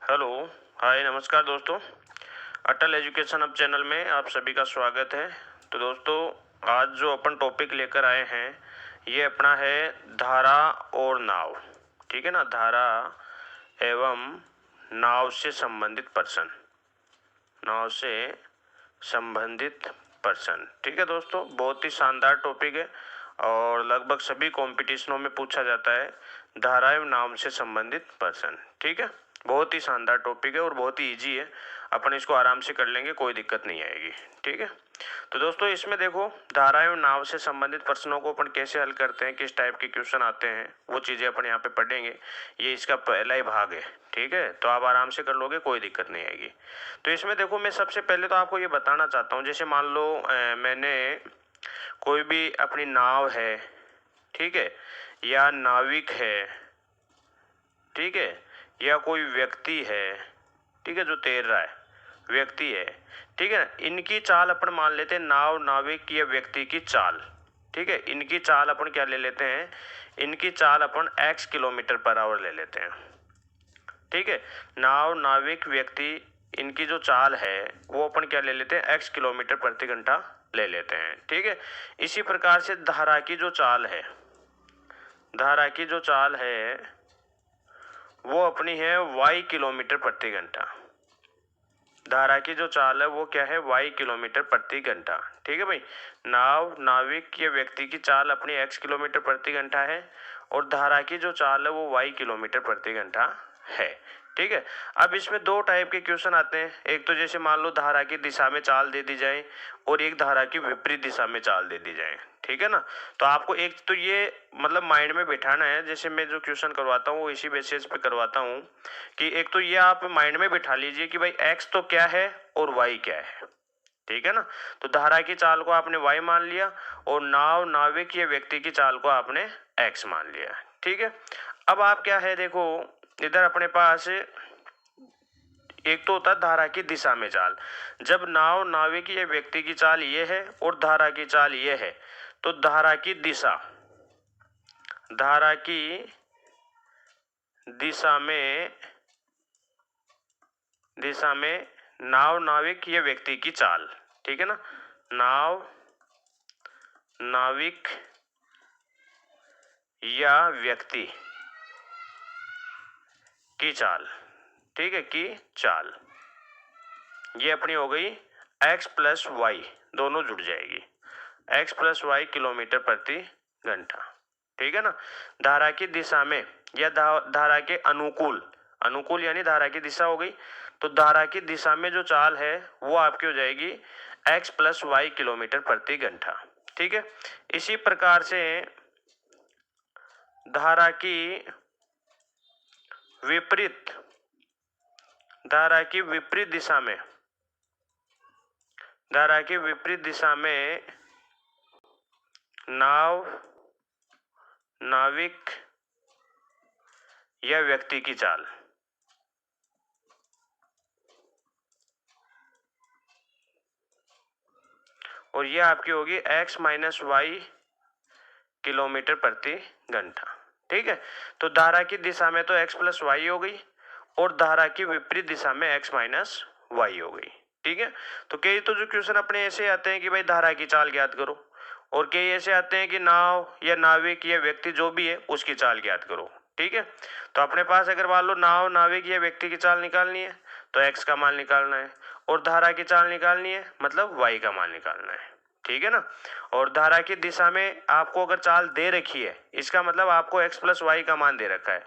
Hello, हाय, नमस्कार दोस्तों। अटल education hub channel में आप सभी का स्वागत है। तो दोस्तों, आज जो अपन टॉपिक लेकर आए हैं ये अपना है धारा और नाव। ठीक है ना, धारा एवं नाव से संबंधित पर्सन, नाव से संबंधित पर्सन। ठीक है दोस्तों, बहुत ही शानदार टॉपिक है और लगभग सभी कॉम्पिटिशनों में पूछा जाता है धारा एवं नाम से संबंधित पर्सन। ठीक है, बहुत ही शानदार टॉपिक है और बहुत ही इजी है, अपन इसको आराम से कर लेंगे, कोई दिक्कत नहीं आएगी। ठीक है, तो दोस्तों इसमें देखो, धारा एवं नाव से संबंधित प्रश्नों को अपन कैसे हल करते हैं, किस टाइप के क्वेश्चन आते हैं, वो चीज़ें अपन यहाँ पे पढ़ेंगे। ये इसका पहला ही भाग है। ठीक है, तो आप आराम से कर लोगे, कोई दिक्कत नहीं आएगी। तो इसमें देखो, मैं सबसे पहले तो आपको ये बताना चाहता हूँ, जैसे मान लो मैंने कोई भी अपनी नाव है, ठीक है, या नाविक है, ठीक है, या कोई व्यक्ति है, ठीक है, जो तैर रहा है, व्यक्ति है, ठीक है, इनकी चाल अपन मान लेते हैं, नाव, नाविक या व्यक्ति की चाल। ठीक है, इनकी चाल अपन क्या ले लेते हैं, इनकी चाल अपन x किलोमीटर पर आवर ले लेते हैं। ठीक है, नाव, नाविक, व्यक्ति, इनकी जो चाल है वो अपन क्या ले लेते हैं, x किलोमीटर प्रति घंटा ले लेते हैं। ठीक है, इसी प्रकार से धारा की जो चाल है, धारा की जो चाल है वो अपनी है y किलोमीटर प्रति घंटा। धारा की जो चाल है वो क्या है, y किलोमीटर प्रति घंटा। ठीक है भाई, नाव, नाविक या व्यक्ति की चाल अपनी x किलोमीटर प्रति घंटा है और धारा की जो चाल है वो y किलोमीटर प्रति घंटा है। ठीक है, अब इसमें दो टाइप के क्वेश्चन आते हैं। एक तो जैसे मान लो धारा की दिशा में चाल दे दी जाए और एक धारा की विपरीत दिशा में चाल दे दी जाए। ठीक है ना, तो आपको एक तो ये मतलब माइंड में बिठाना है, जैसे मैं जो क्वेश्चन करवाता हूँ वो इसी बेसिस पे करवाता हूँ कि एक तो ये आप माइंड में बिठा लीजिए कि भाई x तो क्या है और y क्या है। ठीक है ना, तो धारा की चाल को आपने y मान लिया और नाव, नाविक या व्यक्ति की चाल को आपने x मान लिया। ठीक है, अब आप क्या है, देखो इधर अपने पास एक तो होता है धारा की दिशा में चाल। जब नाव, नाविक या व्यक्ति की चाल ये है और धारा की चाल ये है, तो धारा की दिशा, धारा की दिशा में नाव, नाविक या व्यक्ति की चाल, ठीक है ना, नाव, नाविक या व्यक्ति की चाल, ठीक है, की चाल, ये अपनी हो गई x प्लस वाई, दोनों जुड़ जाएगी, x प्लस वाई किलोमीटर प्रति घंटा। ठीक है ना, धारा की दिशा में या धारा के अनुकूल, अनुकूल यानी धारा की दिशा हो गई, तो धारा की दिशा में जो चाल है वो आपकी हो जाएगी x प्लस वाई किलोमीटर प्रति घंटा। ठीक है, इसी प्रकार से धारा की विपरीत, धारा की विपरीत दिशा में, धारा की विपरीत दिशा में नाव, नाविक या व्यक्ति की चाल, और ये आपकी होगी x माइनस वाई किलोमीटर प्रति घंटा। ठीक है, तो धारा की दिशा में तो x प्लस वाई हो गई और धारा की विपरीत दिशा में x माइनस वाई हो गई। ठीक है, तो कई तो जो क्वेश्चन अपने ऐसे आते हैं कि भाई धारा की चाल ज्ञात करो, और कई ऐसे आते हैं कि नाव या नाविक या व्यक्ति जो भी है उसकी चाल ज्ञात करो। ठीक है, तो अपने पास अगर मान लो नाव, नाविक या व्यक्ति की चाल निकालनी है तो x का मान निकालना है और धारा की चाल निकालनी है मतलब y का मान निकालना है। ठीक है ना, और धारा की दिशा में आपको अगर चाल दे रखी है इसका मतलब आपको x प्लस वाई का मान दे रखा है,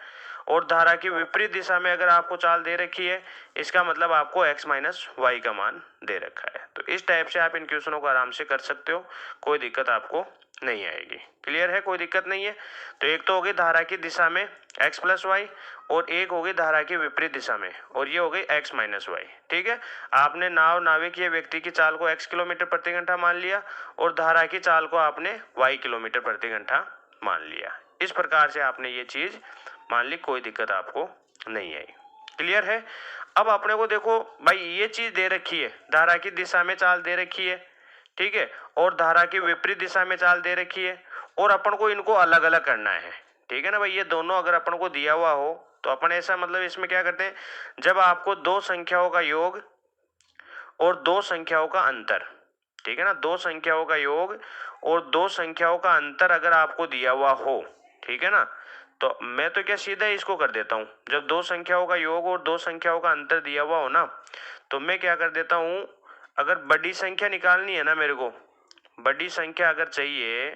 और धारा की विपरीत दिशा में अगर आपको चाल दे रखी है इसका मतलब आपको x माइनस वाई का मान दे रखा है। तो इस टाइप से आप इन क्वेश्चनों को आराम से कर सकते हो, कोई दिक्कत आपको नहीं आएगी। क्लियर है, कोई दिक्कत नहीं है। तो एक तो हो गई धारा की दिशा में x प्लस वाई और एक हो गई धारा की विपरीत दिशा में, और ये हो गई x माइनस वाई। ठीक है, आपने नाव, नाविक या व्यक्ति की चाल को x किलोमीटर प्रति घंटा मान लिया और धारा की चाल को आपने y किलोमीटर प्रति घंटा मान लिया। इस प्रकार से आपने ये चीज मान ली, कोई दिक्कत आपको नहीं आई। क्लियर है। अब अपने को देखो भाई, ये चीज दे रखी है, धारा की दिशा में चाल दे रखी है, ठीक है, और धारा की विपरीत दिशा में चाल दे रखी है, और अपन को इनको अलग अलग करना है। ठीक है ना भाई, ये दोनों अगर अपन को दिया हुआ हो तो अपन ऐसा मतलब इसमें क्या करते हैं, जब आपको दो संख्याओं का योग और दो संख्याओं का अंतर, ठीक है ना, दो संख्याओं का योग और दो संख्याओं का अंतर अगर आपको दिया हुआ हो, ठीक है ना, तो मैं तो क्या सीधा इसको कर देता हूं, जब दो संख्याओं का योग और दो संख्याओं का अंतर दिया हुआ हो ना, तो मैं क्या कर देता हूं, अगर बड़ी संख्या निकालनी है ना, मेरे को बड़ी संख्या अगर चाहिए,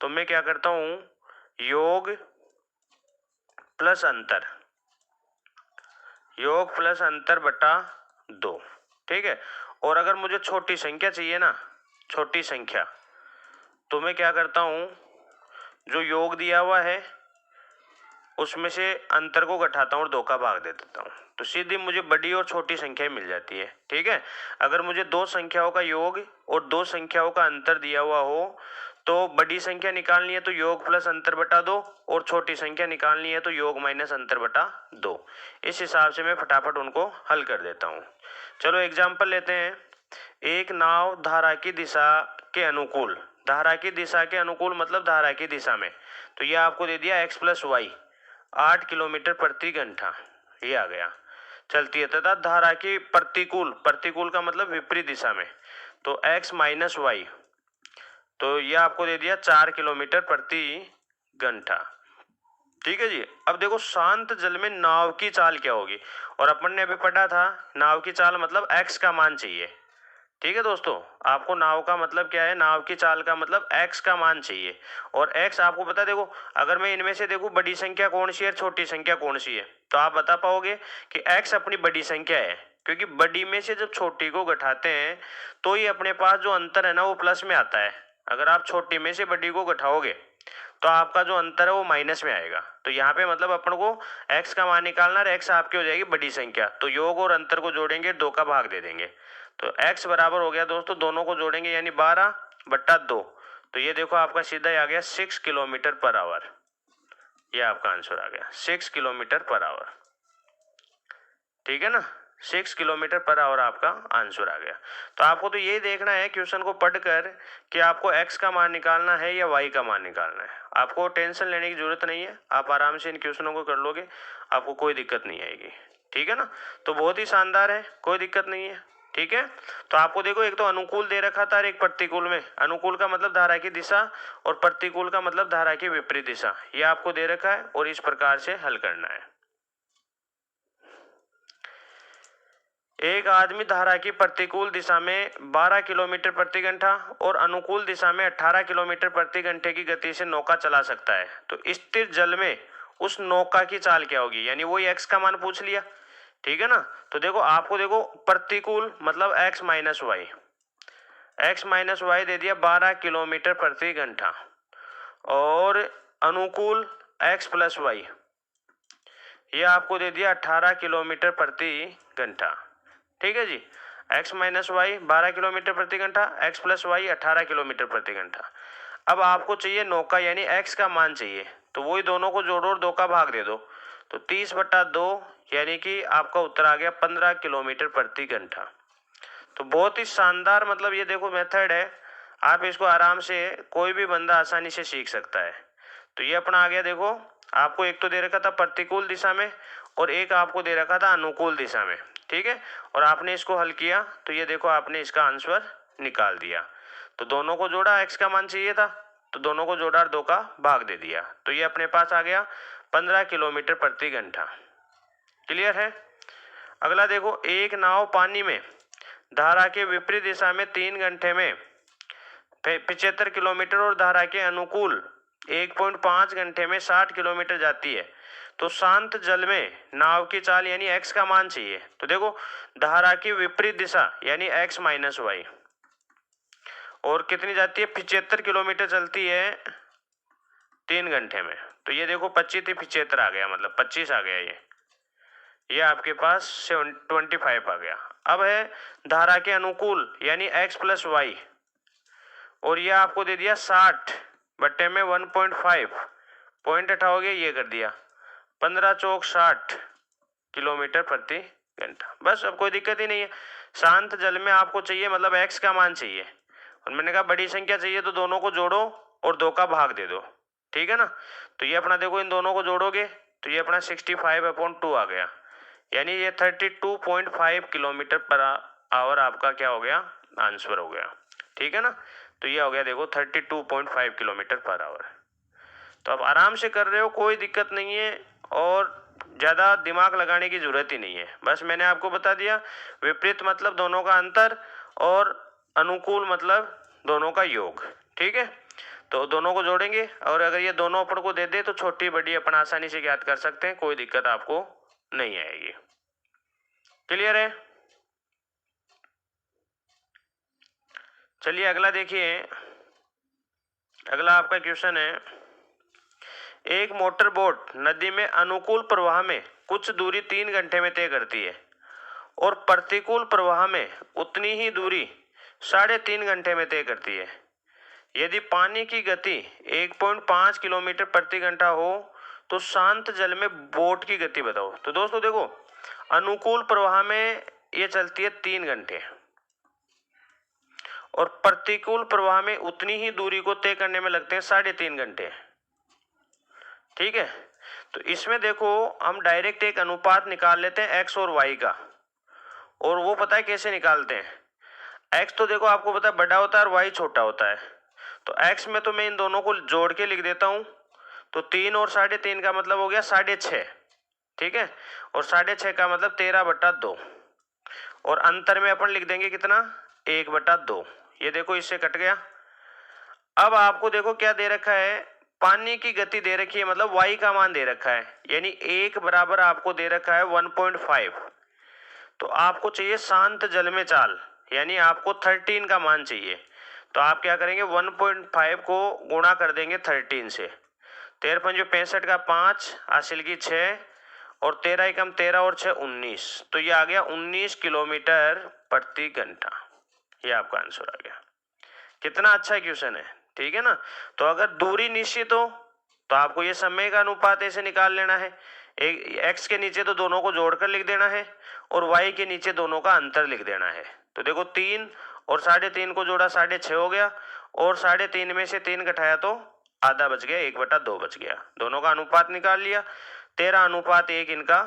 तो मैं क्या करता हूं, योग प्लस अंतर, योग प्लस अंतर बटा 2, ठीक है। और अगर मुझे छोटी संख्या चाहिए ना, छोटी संख्या, तो मैं क्या करता हूं, जो योग दिया हुआ है उसमें से अंतर को घटाता हूं और 2 का भाग दे देता हूं, तो सीधी मुझे बड़ी और छोटी संख्या मिल जाती है, ठीक है। अगर मुझे दो संख्याओं का योग और दो संख्याओं का अंतर दिया हुआ हो, तो बड़ी संख्या निकालनी है तो योग प्लस अंतर बटा 2, और छोटी संख्या निकालनी है तो योग माइनस अंतर बटा 2। इस हिसाब से मैं फटाफट उनको हल कर देता हूं। चलो एग्जाम्पल लेते हैं। एक नाव धारा की दिशा के अनुकूल, धारा की दिशा के अनुकूल मतलब धारा की दिशा में, तो यह आपको दे दिया x प्लस वाई 8 किलोमीटर प्रति घंटा, ये आ गया, चलती है, तथा धारा की प्रतिकूल, प्रतिकूल का मतलब विपरीत दिशा में, तो x माइनस वाई, तो यह आपको दे दिया 4 किलोमीटर प्रति घंटा, ठीक है जी। अब देखो शांत जल में नाव की चाल क्या होगी, और अपन ने अभी पढ़ा था नाव की चाल मतलब x का मान चाहिए, ठीक है दोस्तों। आपको नाव का मतलब क्या है, नाव की चाल का मतलब x का मान चाहिए, और x आपको पता, देखो अगर मैं इनमें से देखूं बड़ी संख्या कौन सी है, छोटी संख्या कौन सी है, तो आप बता पाओगे कि x अपनी बड़ी संख्या है, क्योंकि बड़ी में से जब छोटी को घटाते हैं तो ही अपने पास जो अंतर है ना वो प्लस में आता है। अगर आप छोटी में से बड़ी को घटाओगे तो आपका जो अंतर है वो माइनस में आएगा। तो यहाँ पे मतलब अपन को x का मान निकालना है, x आपकी हो जाएगी बड़ी संख्या, तो योग और अंतर को जोड़ेंगे, 2 का भाग दे देंगे, तो x बराबर हो गया दोस्तों, दोनों को जोड़ेंगे यानी 12 बट्टा 2, तो ये देखो आपका सीधा ही आ गया 6 किलोमीटर पर आवर, ये आपका आंसर आ गया 6 किलोमीटर पर आवर, ठीक है ना, 6 किलोमीटर पर आवर आपका आंसर आ गया। तो आपको तो यही देखना है क्वेश्चन को पढ़कर कि आपको x का मान निकालना है या y का मान निकालना है। आपको टेंशन लेने की जरूरत नहीं है, आप आराम से इन क्वेश्चनों को कर लोगे, आपको कोई दिक्कत नहीं आएगी, ठीक है ना। तो बहुत ही शानदार है, कोई दिक्कत नहीं है, ठीक है। तो आपको देखो एक तो अनुकूल दे रखा था और एक प्रतिकूल में, अनुकूल का मतलब धारा की दिशा और प्रतिकूल का मतलब धारा की विपरीत दिशा, ये आपको दे रखा है और इस प्रकार से हल करना है। एक आदमी धारा की प्रतिकूल दिशा में 12 किलोमीटर प्रति घंटा और अनुकूल दिशा में 18 किलोमीटर प्रति घंटे की गति से नौका चला सकता है, तो स्थिर जल में उस नौका की चाल क्या होगी, यानी वही x का मान पूछ लिया, ठीक है ना। तो देखो आपको देखो प्रतिकूल मतलब x minus y, x minus y दे दिया 12 किलोमीटर प्रति घंटा, और अनुकूल x प्लस वाई ये आपको दे दिया 18 किलोमीटर प्रति घंटा, ठीक है जी। x माइनस वाई 12 किलोमीटर प्रति घंटा, x प्लस वाई 18 किलोमीटर प्रति घंटा। अब आपको चाहिए नौका यानी x का मान चाहिए, तो वही दोनों को जोड़ो और 2 का भाग दे दो, तो 30 बटा 2 यानी कि आपका उत्तर आ गया 15 किलोमीटर प्रति घंटा। तो बहुत ही शानदार मतलब ये देखो मेथड है, आप इसको आराम से कोई भी बंदा आसानी से सीख सकता है। तो ये अपना आ गया, देखो आपको एक तो दे रखा था प्रतिकूल दिशा में और एक आपको दे रखा था अनुकूल दिशा में, ठीक है, और आपने इसको हल किया तो ये देखो आपने इसका आंसर निकाल दिया। तो दोनों को जोड़ा, x का मान चाहिए था तो दोनों को जोड़ा और 2 का भाग दे दिया, तो ये अपने पास आ गया 15 किलोमीटर प्रति घंटा। क्लियर है। अगला देखो, एक नाव पानी में धारा के विपरीत दिशा में 3 घंटे में 75 किलोमीटर और धारा के अनुकूल 1.5 घंटे में 60 किलोमीटर जाती है, तो शांत जल में नाव की चाल यानी x का मान चाहिए। तो देखो धारा की विपरीत दिशा यानी x माइनस वाई, और कितनी जाती है 75 किलोमीटर चलती है 3 घंटे में, तो ये देखो 25 थी 75 आ गया, मतलब 25 आ गया, ये आपके पास 25 आ गया। अब है धारा के अनुकूल यानी x प्लस वाई, और ये आपको दे दिया 60 बट्टे में 1.5, पॉइंट हटाओगे ये कर दिया 15 चौक 60 किलोमीटर प्रति घंटा। बस अब कोई दिक्कत ही नहीं है। शांत जल में आपको चाहिए मतलब x का मान चाहिए, और मैंने कहा बड़ी संख्या चाहिए तो दोनों को जोड़ो और 2 का भाग दे दो, ठीक है ना। तो ये अपना देखो इन दोनों को जोड़ोगे तो ये अपना 65/2 आ गया, यानी ये 32.5 किलोमीटर पर आवर आपका क्या हो गया, आंसर हो गया। ठीक है ना, तो ये हो गया देखो 32.5 किलोमीटर पर आवर। तो आप आराम से कर रहे हो, कोई दिक्कत नहीं है और ज़्यादा दिमाग लगाने की ज़रूरत ही नहीं है। बस मैंने आपको बता दिया, विपरीत मतलब दोनों का अंतर और अनुकूल मतलब दोनों का योग। ठीक है, तो दोनों को जोड़ेंगे और अगर ये दोनों अपन को दे दे तो छोटी बड़ी अपन आसानी से ज्ञात कर सकते हैं, कोई दिक्कत आपको नहीं आएगी। क्लियर है? चलिए अगला देखिए, अगला आपका क्वेश्चन है, एक मोटर बोट नदी में अनुकूल प्रवाह में कुछ दूरी 3 घंटे में तय करती है और प्रतिकूल प्रवाह में उतनी ही दूरी 3.5 घंटे में तय करती है। यदि पानी की गति 1.5 किलोमीटर प्रति घंटा हो तो शांत जल में बोट की गति बताओ। तो दोस्तों देखो, अनुकूल प्रवाह में ये चलती है 3 घंटे और प्रतिकूल प्रवाह में उतनी ही दूरी को तय करने में लगते हैं 3.5 घंटे। ठीक है, तो इसमें देखो हम डायरेक्ट एक अनुपात निकाल लेते हैं x और y का, और वो पता है कैसे निकालते हैं। x तो देखो आपको पता है बड़ा होता है और y छोटा होता है, तो x में तो मैं इन दोनों को जोड़ के लिख देता हूं, तो 3 और 3.5 का मतलब हो गया 6.5। ठीक है, और 6.5 का मतलब 13/2, और अंतर में अपन लिख देंगे कितना, 1/2। ये देखो इससे कट गया। अब आपको देखो क्या दे रखा है, पानी की गति दे रखी है, मतलब y का मान दे रखा है, यानी 1 बराबर आपको दे रखा है 1.5। तो आपको चाहिए शांत जल में चाल, यानी आपको 13 का मान चाहिए। तो आप क्या करेंगे, 1.5 को गुणा कर देंगे 13 से। 13×5 का 5, हासिल की 6, और 13 एकम 13 और 6 19, तो ये आ गया 19 किलोमीटर प्रति घंटा। ये आपका आंसर आ गया। कितना अच्छा क्वेश्चन है, ठीक है ना। तो अगर दूरी निश्चित हो तो आपको ये समय का अनुपात ऐसे निकाल लेना है, एक x के नीचे तो दोनों को जोड़कर लिख देना है और y के नीचे दोनों का अंतर लिख देना है। तो देखो 3 और 3.5 को जोड़ा 6.5 हो गया, और 3.5 में से 3 घटाया तो आधा बच गया, 1/2 बच गया। दोनों का अनुपात निकाल लिया, 13:1 इनका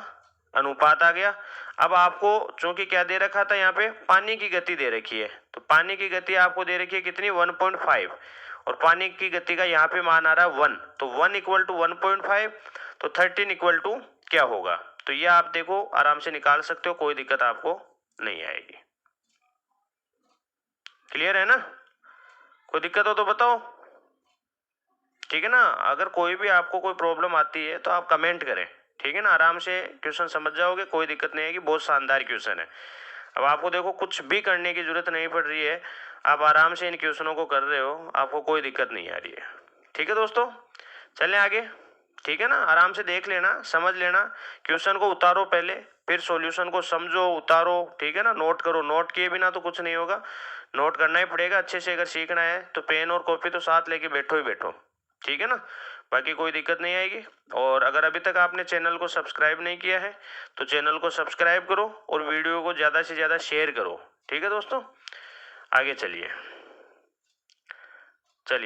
अनुपात आ गया। अब आपको चूंकि क्या दे रखा था, यहाँ पे पानी की गति दे रखी है, तो पानी की गति आपको दे रखी है कितनी, 1.5, और पानी की गति का यहाँ पे मान आ रहा है 1, तो 1 = 1.5, तो 13 = क्या होगा। तो ये आप देखो आराम से निकाल सकते हो, कोई दिक्कत आपको नहीं आएगी। क्लियर है ना, कोई दिक्कत हो तो बताओ, ठीक है ना। अगर कोई भी आपको कोई प्रॉब्लम आती है तो आप कमेंट करें, ठीक है ना, आराम से क्वेश्चन समझ जाओगे, कोई दिक्कत नहीं आएगी। बहुत शानदार क्वेश्चन है। अब आपको देखो कुछ भी करने की जरूरत नहीं पड़ रही है, आप आराम से इन क्वेश्चनों को कर रहे हो, आपको कोई दिक्कत नहीं आ रही है। ठीक है दोस्तों, चलें आगे, ठीक है ना। आराम से देख लेना, समझ लेना, क्वेश्चन को उतारो पहले, फिर सॉल्यूशन को समझो, उतारो, ठीक है ना, नोट करो। नोट किए बिना तो कुछ नहीं होगा, नोट करना ही पड़ेगा अच्छे से। अगर सीखना है तो पेन और कॉपी तो साथ लेके बैठो ही बैठो, ठीक है ना, बाकी कोई दिक्कत नहीं आएगी। और अगर अभी तक आपने चैनल को सब्सक्राइब नहीं किया है तो चैनल को सब्सक्राइब करो और वीडियो को ज़्यादा से ज़्यादा शेयर करो, ठीक है दोस्तों। आगे चलिए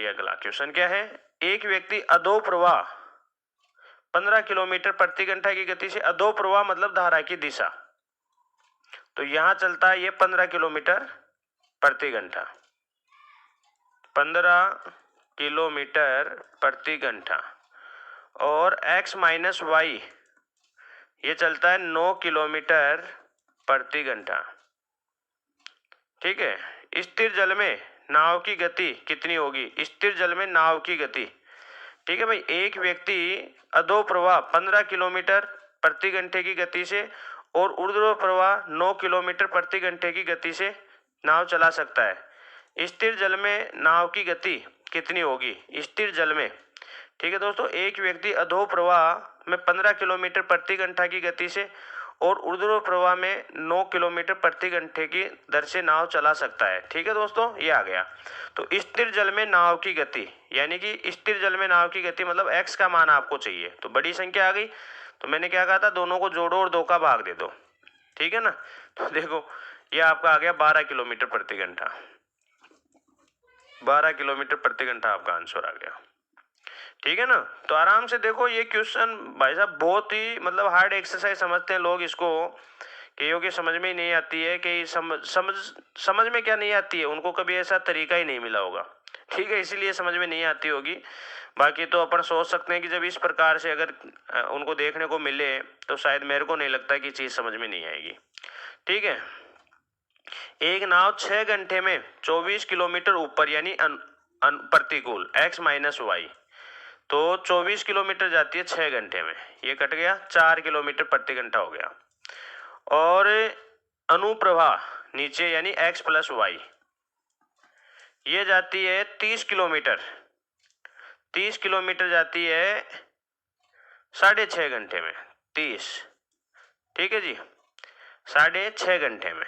अगला क्वेश्चन क्या है, एक व्यक्ति अधो प्रवाह 15 किलोमीटर प्रति घंटा की गति से, अधो प्रवाह मतलब धारा की दिशा, तो यहां चलता है ये 15 किलोमीटर प्रति घंटा, 15 किलोमीटर प्रति घंटा, और x - y ये चलता है 9 किलोमीटर प्रति घंटा। ठीक है, स्थिर जल में नाव की गति कितनी होगी, स्थिर जल में नाव की गति। ठीक है भाई, एक व्यक्ति अधो प्रवाह 15 किलोमीटर प्रति घंटे की गति से और ऊर्ध्व प्रवाह 9 किलोमीटर प्रति घंटे की गति से नाव चला सकता है। स्थिर जल में नाव की गति कितनी होगी, स्थिर जल में। ठीक है दोस्तों, एक व्यक्ति अधो प्रवाह में 15 किलोमीटर प्रति घंटा की गति से और ऊर्ध्व प्रवाह में 9 किलोमीटर प्रति घंटे की दर से नाव चला सकता है। ठीक है दोस्तों, ये आ गया। तो स्थिर जल में नाव की गति, यानी कि स्थिर जल में नाव की गति मतलब x का मान आपको चाहिए। तो बड़ी संख्या आ गई, तो मैंने क्या कहा था, दोनों को जोड़ो और 2 का भाग दे दो, ठीक है ना। तो देखो ये आपका आ गया 12 किलोमीटर प्रति घंटा, 12 किलोमीटर प्रति घंटा आपका आंसर आ गया। ठीक है ना। तो आराम से देखो ये क्वेश्चन भाई साहब बहुत ही मतलब हार्ड एक्सरसाइज समझते हैं लोग इसको, कईयों की समझ में ही नहीं आती है कि समझ में क्या नहीं आती है, उनको कभी ऐसा तरीका ही नहीं मिला होगा, ठीक है, इसीलिए समझ में नहीं आती होगी। बाकी तो अपन सोच सकते हैं कि जब इस प्रकार से अगर उनको देखने को मिले तो शायद मेरे को नहीं लगता कि चीज़ समझ में नहीं आएगी। ठीक है, एक नाव 6 घंटे में 24 किलोमीटर ऊपर यानी प्रतिकूल x माइनस वाई, तो 24 किलोमीटर जाती है 6 घंटे में, ये कट गया 4 किलोमीटर प्रति घंटा हो गया। और अनुप्रवाह नीचे यानी x प्लस वाई, ये जाती है 30 किलोमीटर, 30 किलोमीटर जाती है 6.5 घंटे में, 30, ठीक है जी, 6.5 घंटे में।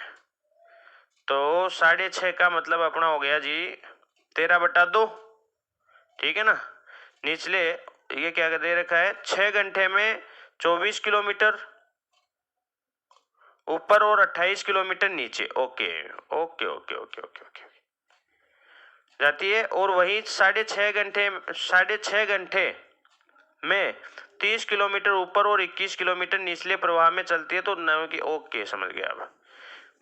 तो 6.5 का मतलब अपना हो गया जी 13/2, ठीक है ना। निचले ये क्या दे रखा है, 6 घंटे में 24 किलोमीटर ऊपर और 28 किलोमीटर नीचे, okay okay okay okay okay okay जाती है। और वही 6.5 घंटे में 30 किलोमीटर ऊपर और 21 किलोमीटर निचले प्रवाह में चलती है, तो नौ की, ओके समझ गया अब।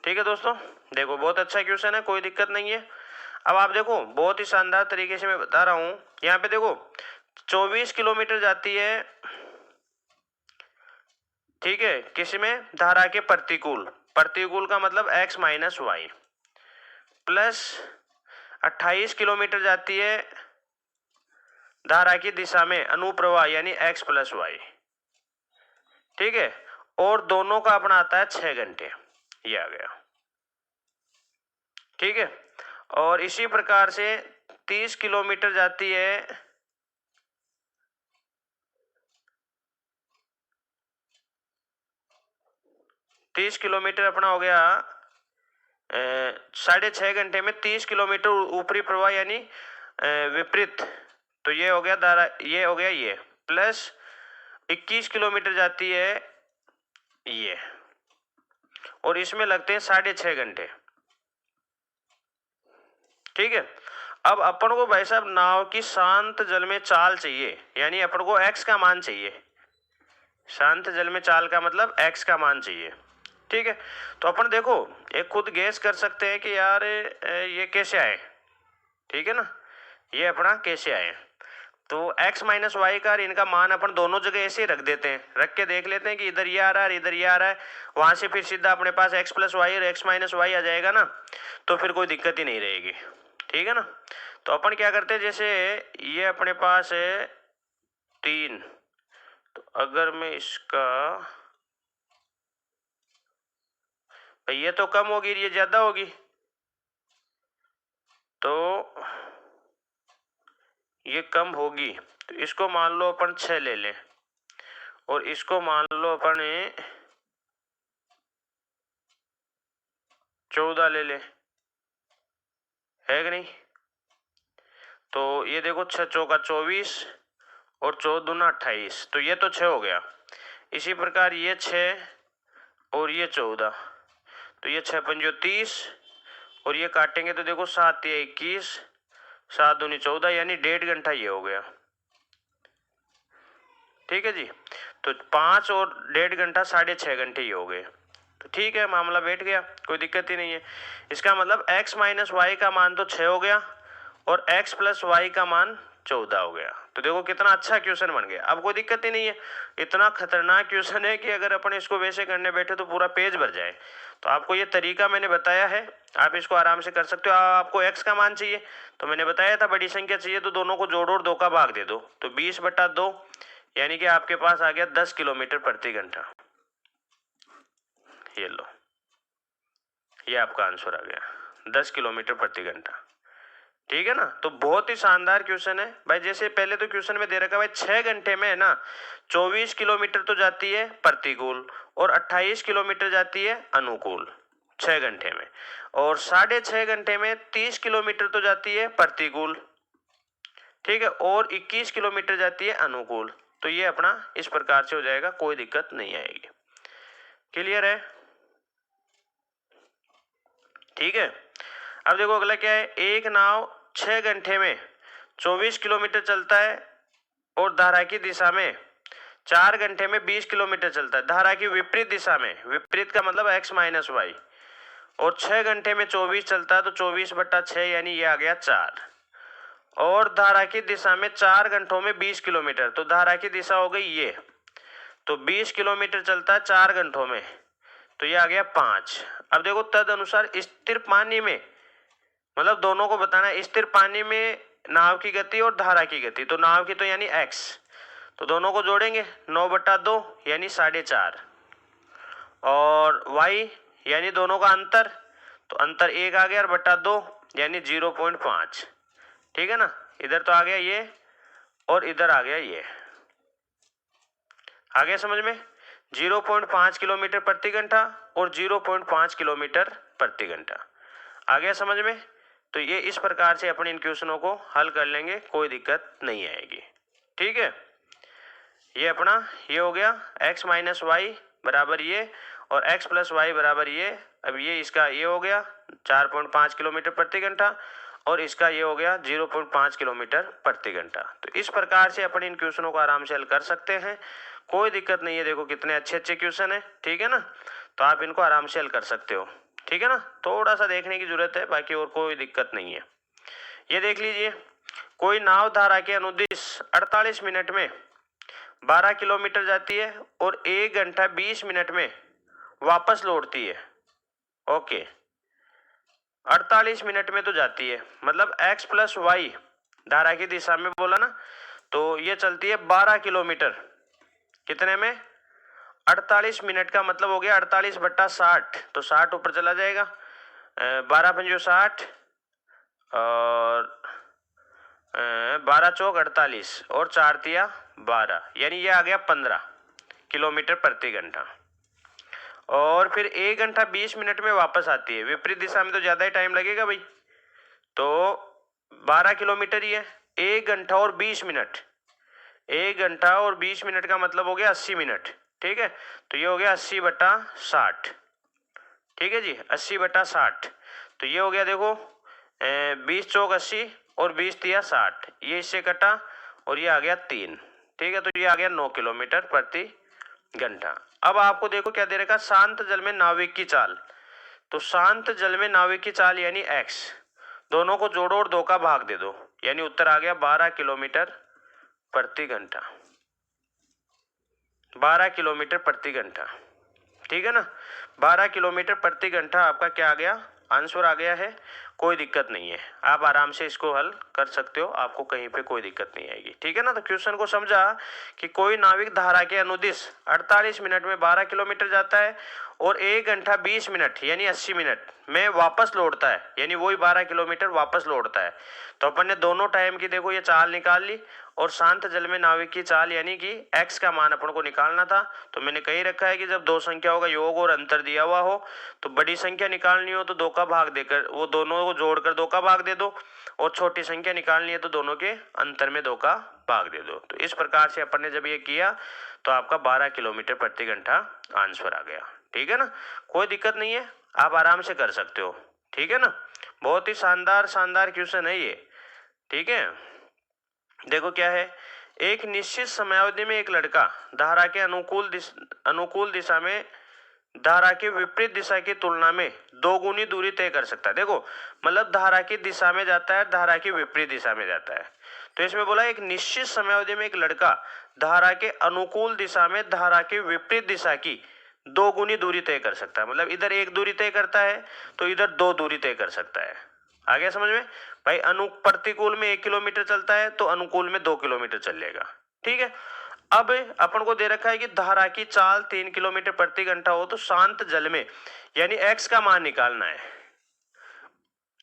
ठीक है दोस्तों, देखो बहुत अच्छा क्वेश्चन है, कोई दिक्कत नहीं है। अब आप देखो बहुत ही शानदार तरीके से मैं बता रहा हूं, यहाँ पे देखो 24 किलोमीटर जाती है, ठीक है, किसी में धारा के प्रतिकूल, प्रतिकूल का मतलब x minus y, plus 28 kilometre जाती है धारा की दिशा में अनुप्रवाह यानी x प्लस वाई, ठीक है, और दोनों का अपना आता है 6 घंटे, ये आ गया, ठीक है। और इसी प्रकार से 30 किलोमीटर जाती है 30 किलोमीटर अपना हो गया 6.5 घंटे में 30 किलोमीटर ऊपरी प्रवाह यानी विपरीत, तो ये हो गया धारा, ये हो गया ये, प्लस 21 किलोमीटर जाती है ये, और इसमें लगते हैं 6.5 घंटे, ठीक है। अब अपन को भाई साहब नाव की शांत जल में चाल चाहिए, यानी अपन को x का मान चाहिए, शांत जल में चाल का मतलब x का मान चाहिए, ठीक है। तो अपन देखो एक खुद गैस कर सकते हैं कि यार ये कैसे आए, ठीक है ना, ये अपना कैसे आए। तो x माइनस वाई का इनका मान अपन दोनों जगह ऐसे ही रख देते हैं, रख के देख लेते हैं कि इधर ये आ रहा है इधर ये आ रहा है, वहां से फिर सीधा अपने पास x प्लस वाई और x माइनस वाई आ जाएगा ना, तो फिर कोई दिक्कत ही नहीं रहेगी, ठीक है ना। तो अपन क्या करते हैं, जैसे ये अपने पास है 3, तो अगर मैं इसका, ये तो कम होगी ये ज्यादा होगी, तो ये कम होगी, तो इसको मान लो अपन 6 ले लें, और इसको मान लो अपन 14 ले लें, है कि नहीं। तो ये देखो 6 चौका 24 और 14 दूना 28, तो ये तो 6 हो गया। इसी प्रकार ये 6 और ये 14, तो ये 6 पंजो 30, और ये काटेंगे तो देखो 7 या 21, 7 दूनी 14, यानी 1.5 घंटा ये हो गया, ठीक है जी। तो 5 और 1.5 घंटा 6.5 घंटे ये हो गए, तो ठीक है मामला बैठ गया, कोई दिक्कत ही नहीं है। इसका मतलब x माइनस वाई का मान तो 6 हो गया और x प्लस वाई का मान 14 हो गया। तो देखो कितना अच्छा क्वेश्चन बन गया, अब कोई दिक्कत ही नहीं है। इतना खतरनाक क्वेश्चन है कि अगर अपन इसको वैसे करने बैठे तो पूरा पेज भर जाए। तो आपको ये तरीका मैंने बताया है, आप इसको आराम से कर सकते हो। आपको x का मान चाहिए तो मैंने बताया था बड़ी संख्या चाहिए तो दोनों को जोड़ो और 2 का भाग दे दो, तो 20/2 यानी कि आपके पास आ गया 10 किलोमीटर प्रति घंटा। ये लो, ये आपका आंसर आ गया 10 किलोमीटर प्रति घंटा, ठीक है ना। तो बहुत ही शानदार क्वेश्चन है भाई। जैसे पहले तो क्वेश्चन में दे रखा है भाई 6 घंटे में है ना 24 किलोमीटर तो जाती है प्रतिकूल और 28 किलोमीटर जाती है अनुकूल 6 घंटे में, और 6.5 घंटे में 30 किलोमीटर तो जाती है प्रतिकूल, ठीक है, और 21 किलोमीटर जाती है अनुकूल। तो ये अपना इस प्रकार से हो जाएगा, कोई दिक्कत नहीं आएगी। क्लियर है, ठीक है। अब देखो अगला क्या है, एक नाव 6 घंटे में 24 किलोमीटर चलता है और धारा की दिशा में 4 घंटे में 20 किलोमीटर चलता है। धारा की विपरीत दिशा में, विपरीत का मतलब x माइनस वाई, और 6 घंटे में 24 चलता है तो 24/6 यानी ये आ गया 4। और धारा की दिशा में 4 घंटों में 20 किलोमीटर, तो धारा की दिशा हो गई ये, तो 20 किलोमीटर चलता है 4 घंटों में, तो ये आ गया 5। अब देखो तद अनुसार स्थिर पानी में, मतलब दोनों को बताना है, स्थिर पानी में नाव की गति और धारा की गति, तो नाव की तो यानी x, तो दोनों को जोड़ेंगे 9/2 यानी 4.5, और y यानी दोनों का अंतर, तो अंतर 1 आ गया और बटा 2 यानी 0.5। ठीक है ना, इधर तो आ गया ये और इधर आ गया ये, आ गया समझ में। 0.5 किलोमीटर प्रति घंटा और 0.5 किलोमीटर प्रति घंटा, आ गया समझ में। तो ये इस प्रकार से अपन इन क्वेश्चनों को हल कर लेंगे, कोई दिक्कत नहीं आएगी। ठीक है, ये अपना ये हो गया x माइनस वाई बराबर ये, और x प्लस वाई बराबर ये। अब ये इसका ये हो गया 4.5 किलोमीटर प्रति घंटा, और इसका ये हो गया 0.5 किलोमीटर प्रति घंटा। तो इस प्रकार से अपन इन क्वेश्चनों को आराम से हल कर सकते हैं, कोई दिक्कत नहीं है। देखो कितने अच्छे अच्छे क्वेश्चन है, ठीक है ना, तो आप इनको आराम से हल कर सकते हो। ठीक है ना, थोड़ा सा देखने की जरूरत है, बाकी और कोई दिक्कत नहीं है। ये देख लीजिए, कोई नाव धारा के अनुदिश 48 मिनट में 12 किलोमीटर जाती है और 1 घंटा 20 मिनट में वापस लौटती है। ओके, 48 मिनट में तो जाती है, मतलब x प्लस वाई धारा की दिशा में बोला ना, तो ये चलती है 12 किलोमीटर, कितने में 48 मिनट का मतलब हो गया 48/60, तो 60 ऊपर चला जाएगा, 12 पंजो 60 और 12 चौक 48 और 4 तिया 12, यानी ये आ गया 15 किलोमीटर प्रति घंटा। और फिर 1 घंटा 20 मिनट में वापस आती है, विपरीत दिशा में तो ज्यादा ही टाइम लगेगा भाई, तो 12 किलोमीटर ही है, 1 घंटा और 20 मिनट, 1 घंटा और 20 मिनट का मतलब हो गया 80 मिनट। ठीक है, तो ये हो गया 80/60। ठीक है जी, 80/60, तो ये हो गया देखो 20 चौक 80 और 20 तिया 60, ये इससे कटा और ये आ गया 3। ठीक है, तो ये आ गया 9 किलोमीटर प्रति घंटा। अब आपको देखो क्या दे रखा, शांत जल में नाविक की चाल, तो शांत जल में नाविक की चाल यानी x, दोनों को जोड़ो और 2 का भाग दे दो, यानी उत्तर आ गया 12 किलोमीटर प्रति घंटा, 12 किलोमीटर प्रति घंटा। ठीक है ना, 12 किलोमीटर प्रति घंटा आपका क्या आ गया, आंसर आ गया है। कोई दिक्कत नहीं है, आप आराम से इसको हल कर सकते हो, आपको कहीं पे कोई दिक्कत नहीं आएगी। ठीक है ना, तो क्वेश्चन को समझा कि कोई नाविक धारा के अनुदिश 48 मिनट में 12 किलोमीटर जाता है और 1 घंटा 20 मिनट यानी 80 मिनट में वापस लौटता है, यानी वही 12 किलोमीटर वापस लौटता है। तो अपन ने दोनों टाइम की देखो ये चाल निकाल ली, और शांत जल में नाविक की चाल यानी कि x का मान अपन को निकालना था। तो मैंने कही रखा है कि जब दो संख्या होगा, योग और अंतर दिया हुआ हो, तो बड़ी संख्या निकालनी हो तो 2 का भाग देकर, वो दोनों को जोड़कर 2 का भाग दे दो, और छोटी संख्या निकालनी है तो दोनों के अंतर में 2 का भाग दे दो। तो इस प्रकार से अपन ने जब ये किया तो आपका 12 किलोमीटर प्रति घंटा आंसर आ गया। ठीक है ना, कोई दिक्कत नहीं है, आप आराम से कर सकते हो। ठीक है ना, बहुत ही शानदार शानदार क्वेश्चन है ये। ठीक है, देखो क्या है, एक निश्चित समयावधि में एक लड़का धारा के अनुकूल दिशा में धारा के विपरीत दिशा की तुलना में 2 गुनी दूरी तय कर सकता है। देखो मतलब धारा की दिशा में जाता है, धारा की विपरीत दिशा में जाता है। तो इसमें बोला एक निश्चित समयावधि में एक लड़का धारा के अनुकूल दिशा में धारा के विपरीत दिशा की 2 गुनी दूरी तय कर सकता है, मतलब इधर 1 दूरी तय करता है तो इधर 2 दूरी तय कर सकता है। आ गया समझ में भाई, प्रतिकूल में 1 किलोमीटर चलता है तो अनुकूल में 2 किलोमीटर चलेगा। ठीक है, अब अपन को दे रखा है कि धारा की चाल 3 किलोमीटर प्रति घंटा हो तो शांत जल में यानी x का मान निकालना है।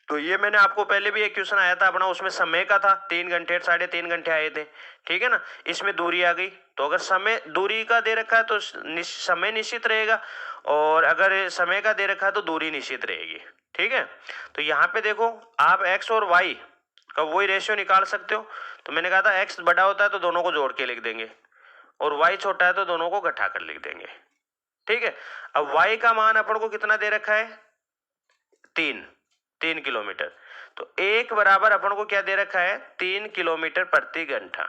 तो ये मैंने आपको पहले भी एक क्वेश्चन आया था अपना, उसमें समय का था, 3 घंटे 3.5 घंटे आए थे। ठीक है ना, इसमें दूरी आ गई, तो अगर समय दूरी का दे रखा है तो समय निश्चित रहेगा, और अगर समय का दे रखा है तो दूरी निश्चित रहेगी। ठीक है, तो यहाँ पे देखो आप x और y का वही रेशियो निकाल सकते हो। तो मैंने कहा था x बड़ा होता है तो दोनों को जोड़ के लिख देंगे, और y छोटा है तो दोनों को घटा कर लिख देंगे। ठीक है, अब y का मान अपन को कितना दे रखा है, 3 किलोमीटर, तो 1 बराबर अपन को क्या दे रखा है, 3 किलोमीटर प्रति घंटा।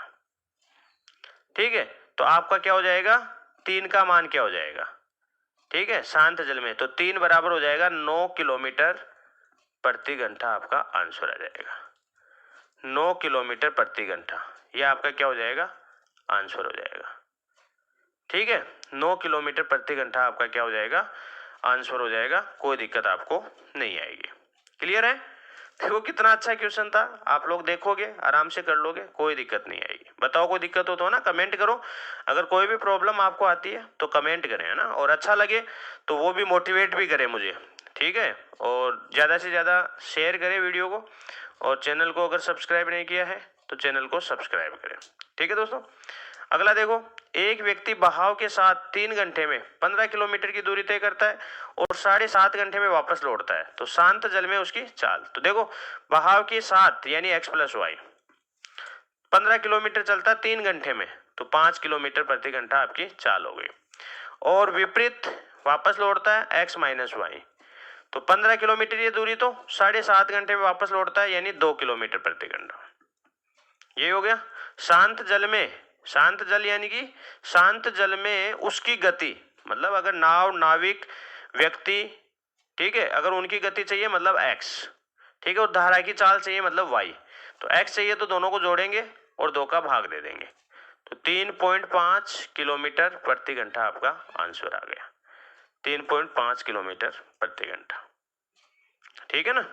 ठीक है, तो आपका क्या हो जाएगा, 3 का मान क्या हो जाएगा, ठीक है, शांत जल में, तो 3 बराबर हो जाएगा 9 किलोमीटर प्रति घंटा, आपका आंसर आ जाएगा 9 किलोमीटर प्रति घंटा, ये आपका क्या हो जाएगा, आंसर हो जाएगा। ठीक है, 9 किलोमीटर प्रति घंटा आपका क्या हो जाएगा, आंसर हो जाएगा, कोई दिक्कत आपको नहीं आएगी। क्लियर है, देखो कितना अच्छा क्वेश्चन था, आप लोग देखोगे आराम से कर लोगे, कोई दिक्कत नहीं आएगी। बताओ कोई दिक्कत हो तो ना कमेंट करो, अगर कोई भी प्रॉब्लम आपको आती है तो कमेंट करें, है ना, और अच्छा लगे तो वो भी मोटिवेट भी करे मुझे, ठीक है, और ज़्यादा से ज़्यादा शेयर करें वीडियो को, और चैनल को अगर सब्सक्राइब नहीं किया है तो चैनल को सब्सक्राइब करें। ठीक है दोस्तों, अगला देखो, एक व्यक्ति बहाव के साथ 3 घंटे में 15 किलोमीटर की दूरी तय करता है और 7.5 घंटे में वापस लौटता है, तो शांत जल में उसकी चाल। तो देखो बहाव के साथ यानी x + y, 15 किलोमीटर चलता 3 घंटे में, तो 5 किलोमीटर प्रति घंटा आपकी चाल हो गई। और विपरीत वापस लौटता है x - y, तो 15 किलोमीटर ये दूरी, तो 7.5 घंटे में वापस लौटता है यानी 2 किलोमीटर प्रति घंटा। ये हो गया। शांत जल में, शांत जल यानी कि शांत जल में उसकी गति, मतलब अगर नाविक व्यक्ति, ठीक है, अगर उनकी गति चाहिए मतलब x, ठीक है, और धारा की चाल चाहिए मतलब y, तो x चाहिए तो दोनों को जोड़ेंगे और 2 का भाग दे देंगे, तो 3.5 किलोमीटर प्रति घंटा आपका आंसर आ गया, 3.5 किलोमीटर प्रति घंटा। ठीक है ना,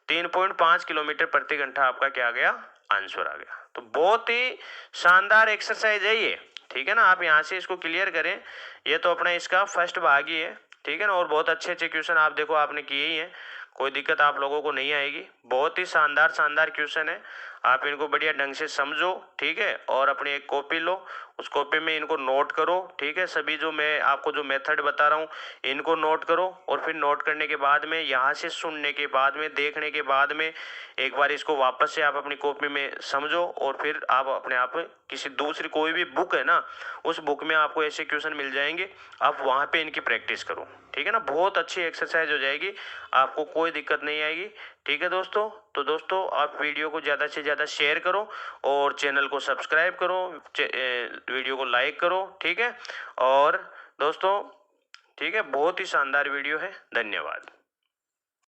3.5 किलोमीटर प्रति घंटा आपका क्या आ गया, आंसर आ गया। तो बहुत ही शानदार एक्सरसाइज है ये, ठीक है ना, आप यहाँ से इसको क्लियर करें, ये तो अपना इसका फर्स्ट भाग ही है, ठीक है ना, और बहुत अच्छे अच्छे क्वेश्चन आप देखो आपने किए ही हैं, कोई दिक्कत आप लोगों को नहीं आएगी, बहुत ही शानदार शानदार क्वेश्चन है, आप इनको बढ़िया ढंग से समझो, ठीक है, और अपनी एक कॉपी लो, उस कॉपी में इनको नोट करो, ठीक है, सभी जो मैं आपको जो मेथड बता रहा हूँ इनको नोट करो, और फिर नोट करने के बाद में यहाँ से सुनने के बाद में, देखने के बाद में एक बार इसको वापस से आप अपनी कॉपी में समझो, और फिर आप अपने आप किसी दूसरी कोई भी बुक है ना, उस बुक में आपको ऐसे क्वेश्चन मिल जाएंगे, आप वहाँ पे इनकी प्रैक्टिस करो, ठीक है ना, बहुत अच्छी एक्सरसाइज हो जाएगी, आपको कोई दिक्कत नहीं आएगी। ठीक है दोस्तों, तो दोस्तों आप वीडियो को ज़्यादा से ज़्यादा शेयर करो और चैनल को सब्सक्राइब करो, वीडियो को लाइक करो, ठीक है, और दोस्तों ठीक है, बहुत ही शानदार वीडियो है, धन्यवाद।